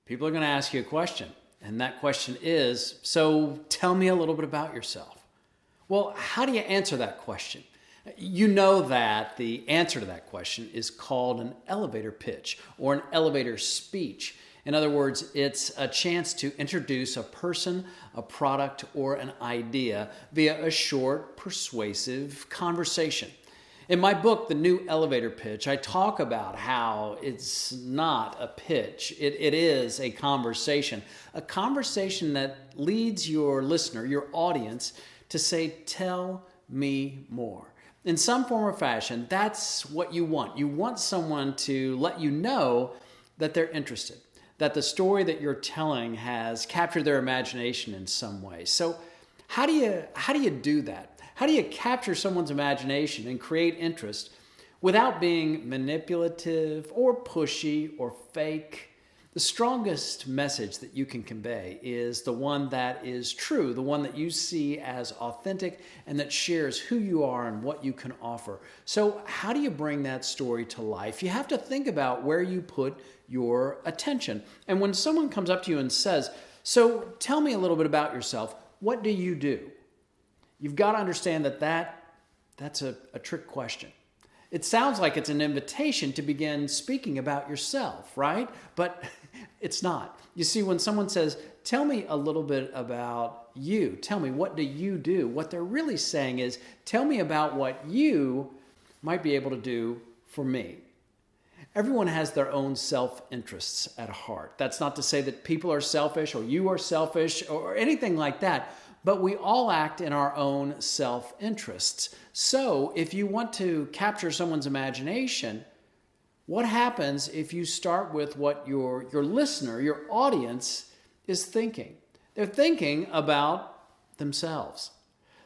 People are going to ask you a question. And that question is, so tell me a little bit about yourself. Well, how do you answer that question? You know that the answer to that question is called an elevator pitch or an elevator speech. In other words, it's a chance to introduce a person, a product, or an idea via a short, persuasive conversation. In my book, The New Elevator Pitch, I talk about how it's not a pitch. It is a conversation that leads your listener, your audience, to say, tell me more. In some form or fashion, that's what you want. You want someone to let you know that they're interested, that the story that you're telling has captured their imagination in some way. So how do you do that? How do you capture someone's imagination and create interest without being manipulative or pushy or fake? The strongest message that you can convey is the one that is true, the one that you see as authentic and that shares who you are and what you can offer. So how do you bring that story to life? You have to think about where you put your attention. And when someone comes up to you and says, so tell me a little bit about yourself, what do you do? You've got to understand that's a trick question. It sounds like it's an invitation to begin speaking about yourself, right? But it's not. You see, when someone says, tell me a little bit about you, tell me, what do you do? What they're really saying is, tell me about what you might be able to do for me. Everyone has their own self-interests at heart. That's not to say that people are selfish or you are selfish or anything like that. But we all act in our own self-interests. So if you want to capture someone's imagination, what happens if you start with what your listener, your audience is thinking? They're thinking about themselves.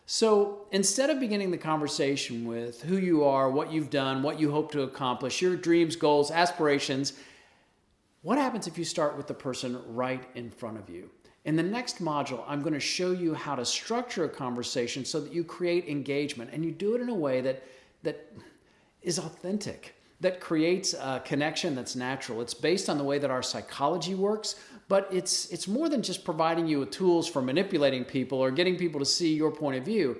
So instead of beginning the conversation with who you are, what you've done, what you hope to accomplish, your dreams, goals, aspirations, what happens if you start with the person right in front of you? In the next module, I'm going to show you how to structure a conversation so that you create engagement and you do it in a way that is authentic, that creates a connection that's natural. It's based on the way that our psychology works, but it's more than just providing you with tools for manipulating people or getting people to see your point of view.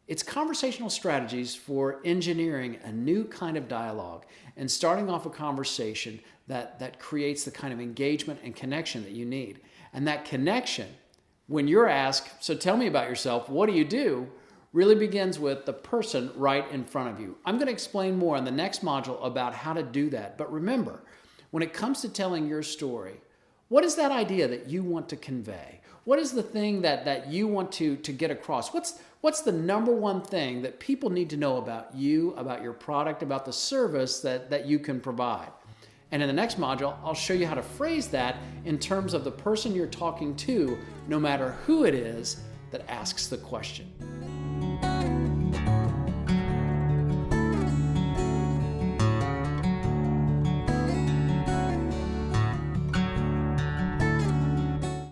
It's conversational strategies for engineering a new kind of dialogue and starting off a conversation that creates the kind of engagement and connection that you need. And that connection, when you're asked, so tell me about yourself, what do you do, really begins with the person right in front of you. I'm going to explain more in the next module about how to do that. But remember, when it comes to telling your story, what is that idea that you want to convey? What is the thing that you want to get across? What's the number one thing that people need to know about you, about your product, about the service that you can provide? And in the next module, I'll show you how to phrase that in terms of the person you're talking to, no matter who it is that asks the question.